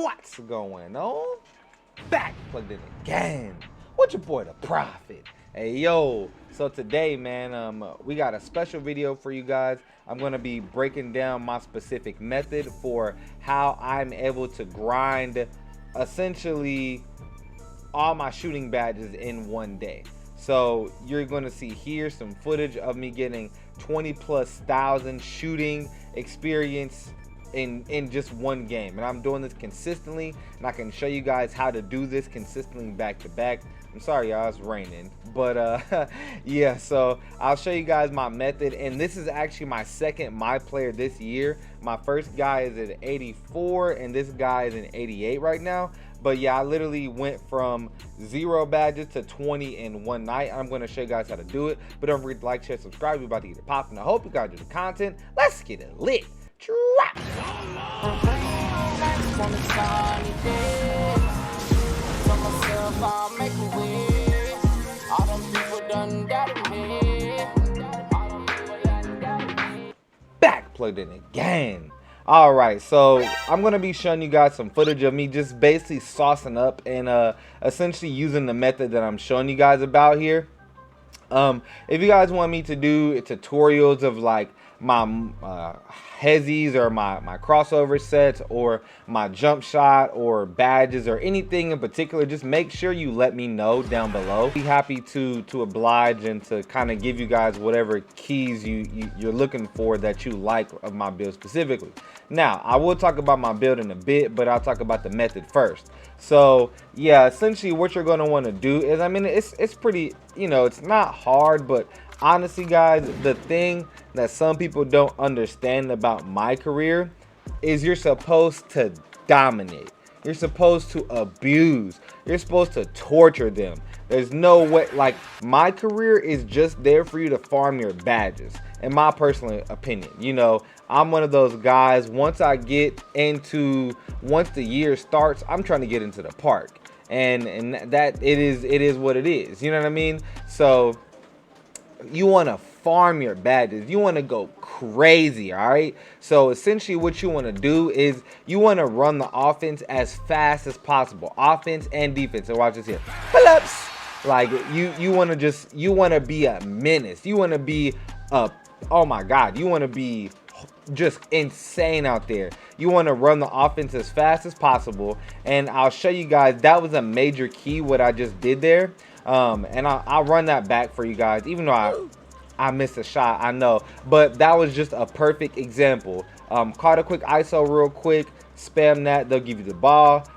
What's going on? Back plugged in again. With your boy, the Prophet. Hey, yo. So today, man, we got a special video for you guys. I'm going to be breaking down my specific method for how I'm able to grind essentially all my shooting badges in one day. So you're going to see here some footage of me getting 20,000+ shooting experience in just one game, and I'm doing this consistently, and I can show you guys how to do this consistently back to back. I'm sorry y'all, it's raining, but yeah, so I'll show you guys my method, and this is actually my second my player this year. My first guy is at 84 and this guy is in 88 right now. But yeah, I literally went from 0 badges to 20 in one night. I'm going to show you guys how to do it, but don't forget to like, share, subscribe. We're about to get it popping. I hope you guys do the content. Let's get it lit. Drop. Back plugged in again. All right, so I'm gonna be showing you guys some footage of me just basically saucing up and essentially using the method that I'm showing you guys about here. If you guys want me to do tutorials of like my hezzies or my crossover sets or my jump shot or badges or anything in particular, just make sure you let me know down below. Be happy to oblige and to kind of give you guys whatever keys you're looking for that you like of my build specifically. Now, I will talk about my build in a bit, but I'll talk about the method first. So yeah, essentially what you're going to want to do is, I mean, it's pretty, you know, it's not hard, but honestly guys, the thing that some people don't understand about my career is you're supposed to dominate. You're supposed to abuse. You're supposed to torture them. There's no way, like, my career is just there for you to farm your badges, in my personal opinion. You know, I'm one of those guys, once the year starts, I'm trying to get into the park. And that it is what it is. You know what I mean? So you want to farm your badges. You want to go crazy, all right? So essentially what you want to do is you want to run the offense as fast as possible, offense and defense. So watch this here. Pull-ups. Like you want to be a menace. You want to be oh my god, you want to be just insane out there. You want to run the offense as fast as possible, and I'll show you guys that was a major key what I just did there. And I'll run that back for you guys, even though I missed a shot, I know, but that was just a perfect example. Call a quick ISO real quick, spam that, they'll give you the ball,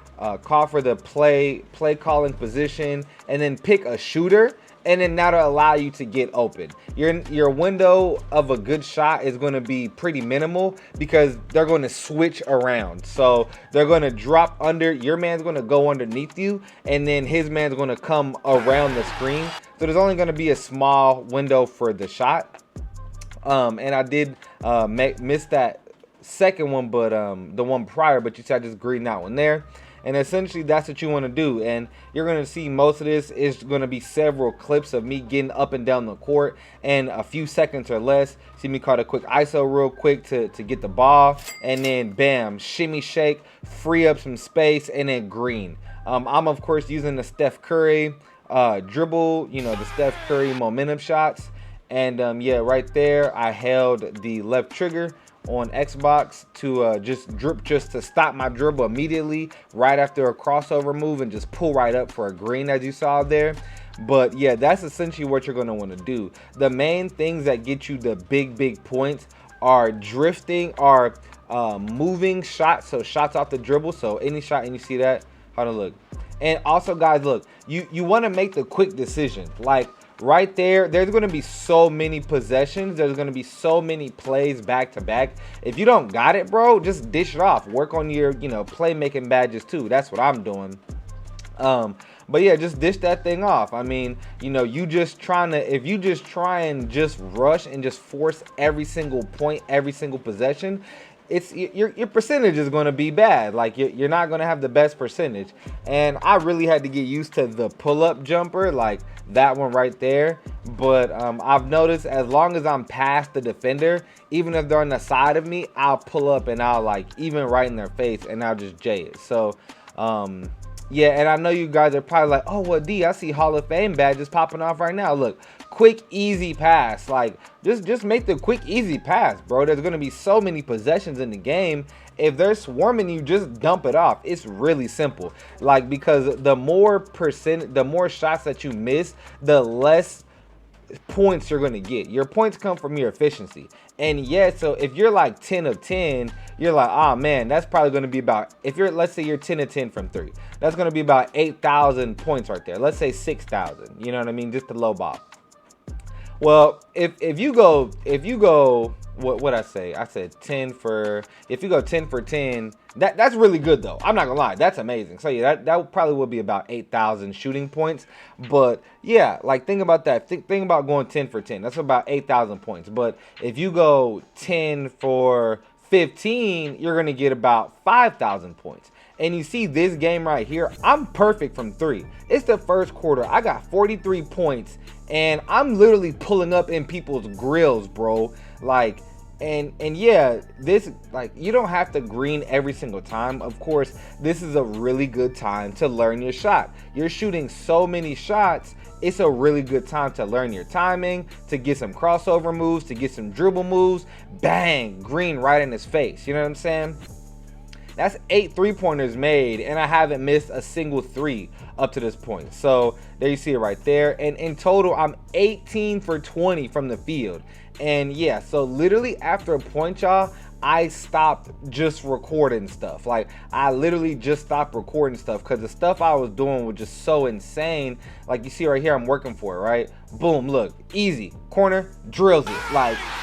call for the play calling position, and then pick a shooter, and then that'll allow you to get open. Your window of a good shot is going to be pretty minimal because they're going to switch around. So they're going to drop under, your man's going to go underneath you, and then his man's going to come around the screen. So there's only going to be a small window for the shot. And I did miss that second one, but the one prior, but you see I just greened that one there. And essentially that's what you want to do, and you're going to see most of this is going to be several clips of me getting up and down the court in a few seconds or less. See me call a quick ISO real quick to get the ball, and then bam, shimmy shake, free up some space, and then green. I'm of course using the Steph Curry dribble, you know, the Steph Curry momentum shots. And yeah, right there I held the left trigger on Xbox to just to stop my dribble immediately right after a crossover move and just pull right up for a green, as you saw there. But yeah, that's essentially what you're going to want to do. The main things that get you the big points are drifting, are moving shots, so shots off the dribble. So any shot, and you see that, hold on, look. And also guys, look, you want to make the quick decision. Like right there, there's going to be so many possessions, there's going to be so many plays back to back. If you don't got it, bro, just dish it off. Work on your, you know, playmaking badges too. That's what I'm doing. But yeah, just dish that thing off. I mean, you know, if you just try and just rush and just force every single point, every single possession, it's your percentage is going to be bad. Like you're not going to have the best percentage. And I really had to get used to the pull-up jumper, like that one right there. But I've noticed as long as I'm past the defender, even if they're on the side of me, I'll pull up and I'll like even right in their face and I'll just J it. So yeah, and I know you guys are probably like, oh, well, D, I see Hall of Fame badges popping off right now. Look, quick, easy pass. Like, just make the quick, easy pass, bro. There's going to be so many possessions in the game. If they're swarming you, just dump it off. It's really simple. Like, because the more shots that you miss, the less points you're going to get. Your points come from your efficiency. And yeah, so if you're like 10 of 10, you're like, oh man, that's probably going to be about, if you're, let's say you're 10 of 10 from 3, that's going to be about 8,000 points right there. Let's say 6,000, you know what I mean? Just the low ball. Well, if you go what I say? I said 10 for, if you go 10 for 10, that's really good though. I'm not gonna lie, that's amazing. So yeah, that probably would be about 8,000 shooting points. But yeah, like think about that. Think about going 10 for 10. That's about 8,000 points. But if you go 10 for 15, you're gonna get about 5,000 points. And you see this game right here, I'm perfect from 3. It's the first quarter. I got 43 points and I'm literally pulling up in people's grills, bro. Like, and yeah, this, like, you don't have to green every single time. Of course, this is a really good time to learn your shot. You're shooting so many shots. It's a really good time to learn your timing, to get some crossover moves, to get some dribble moves. Bang, green right in his face. You know what I'm saying? That's 8 3-pointers made, and I haven't missed a single 3 up to this point. So there you see it right there. And in total, I'm 18 for 20 from the field. And yeah, so literally after a point, y'all, I stopped just recording stuff. Like, I literally just stopped recording stuff because the stuff I was doing was just so insane. Like you see right here, I'm working for it, right? Boom, look, easy corner, drills it.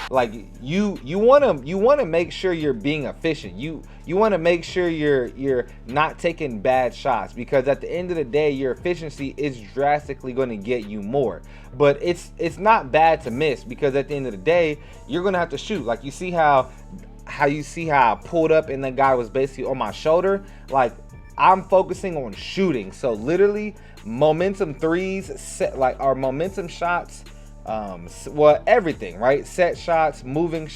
Like you wanna make sure you're being efficient. You want to make sure you're not taking bad shots, because at the end of the day, your efficiency is drastically going to get you more. But it's not bad to miss, because at the end of the day, you're gonna have to shoot. Like, you see how I pulled up and the guy was basically on my shoulder. Like, I'm focusing on shooting. So literally momentum threes, set, like our momentum shots, well, everything, right? Set shots, moving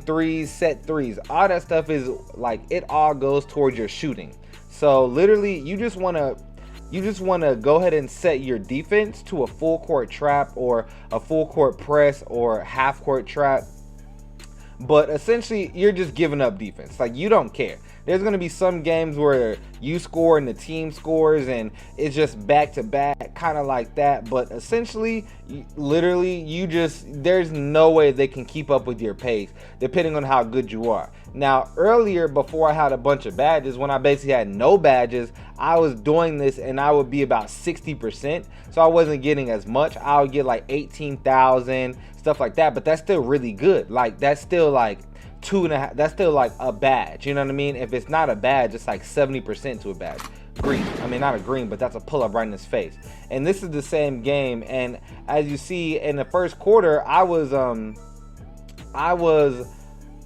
threes, set threes, all that stuff is like, it all goes towards your shooting. So literally you just want to go ahead and set your defense to a full court trap or a full court press or half court trap. But essentially, you're just giving up defense. Like, you don't care. There's going to be some games where you score and the team scores and it's just back to back, kind of like that. But essentially, literally, there's no way they can keep up with your pace, depending on how good you are. Now, earlier, before I had a bunch of badges, when I basically had no badges, I was doing this and I would be about 60%. So I wasn't getting as much. I would get like 18,000, stuff like that. But that's still really good. Like, that's still like 2.5. That's still like a badge. You know what I mean? If it's not a badge, it's like 70% to a badge. Green. I mean, not a green, but that's a pull up right in his face. And this is the same game. And as you see in the first quarter, I was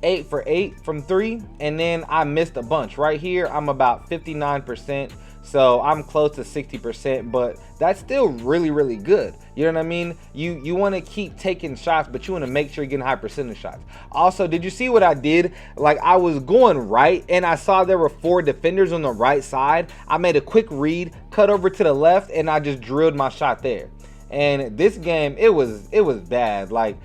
8 for 8 from 3, and then I missed a bunch. Right here, I'm about 59%, so I'm close to 60%, but that's still really, really good. You know what I mean? You want to keep taking shots, but you want to make sure you're getting high percentage shots. Also, did you see what I did? Like, I was going right, and I saw there were 4 defenders on the right side. I made a quick read, cut over to the left, and I just drilled my shot there. And this game, it was bad. Like,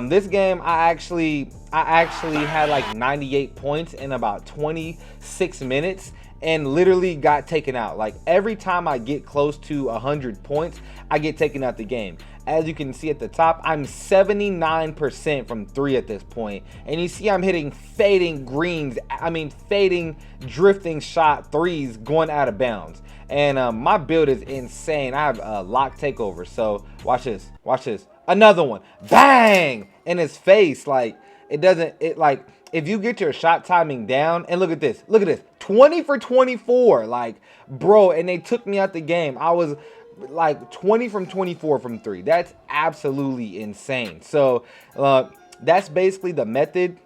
this game, I actually had like 98 points in about 26 minutes and literally got taken out. Like, every time I get close to 100 points, I get taken out the game. As you can see at the top, I'm 79% from 3 at this point. And you see I'm hitting fading greens. I mean, fading, drifting shot threes going out of bounds. And my build is insane. I have a lock takeover. So watch this. Watch this. Another one. Bang! In his face. Like, like, if you get your shot timing down, and look at this. Look at this. 20 for 24. Like, bro, and they took me out the game. I was like 20 from 24 from 3. That's absolutely insane. So that's basically the method.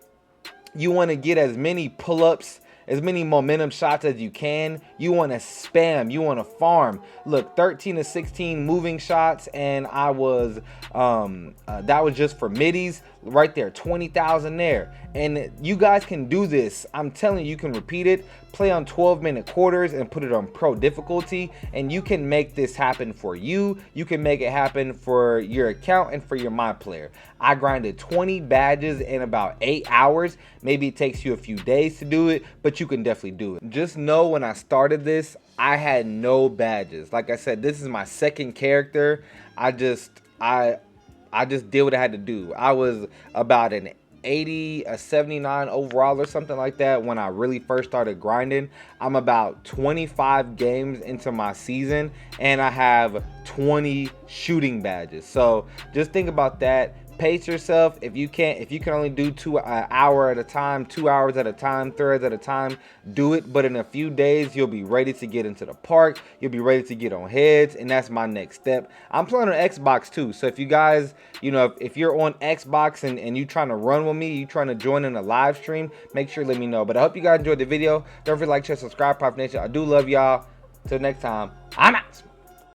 You want to get as many pull-ups, as many momentum shots as you can. You want to spam, you want to farm. Look, 13 to 16 moving shots, and I was that was just for middies right there, 20,000 there. And you guys can do this. I'm telling you, you can repeat it, play on 12-minute quarters and put it on pro difficulty, and you can make this happen for you. You can make it happen for your account and for your my player. I grinded 20 badges in about 8 hours. Maybe it takes you a few days to do it, but you can definitely do it. Just know, when I started this, I had no badges. Like I said, this is my second character. I just did what I had to do. I was about an 80, a 79 overall or something like that when I really first started grinding. I'm about 25 games into my season, and I have 20 shooting badges. So just think about that. Pace yourself. If you can only do 2 hours at a time, 2 hours at a time, 3 hours at a time, do it. But in a few days, you'll be ready to get into the park. You'll be ready to get on heads, and that's my next step. I'm playing on Xbox too, so if you guys, if you're on Xbox and you trying to run with me, you trying to join in a live stream, make sure to let me know. But I hope you guys enjoyed the video. Don't forget to like, share, subscribe, Prop Nation. I do love y'all. Till next time, I'm out.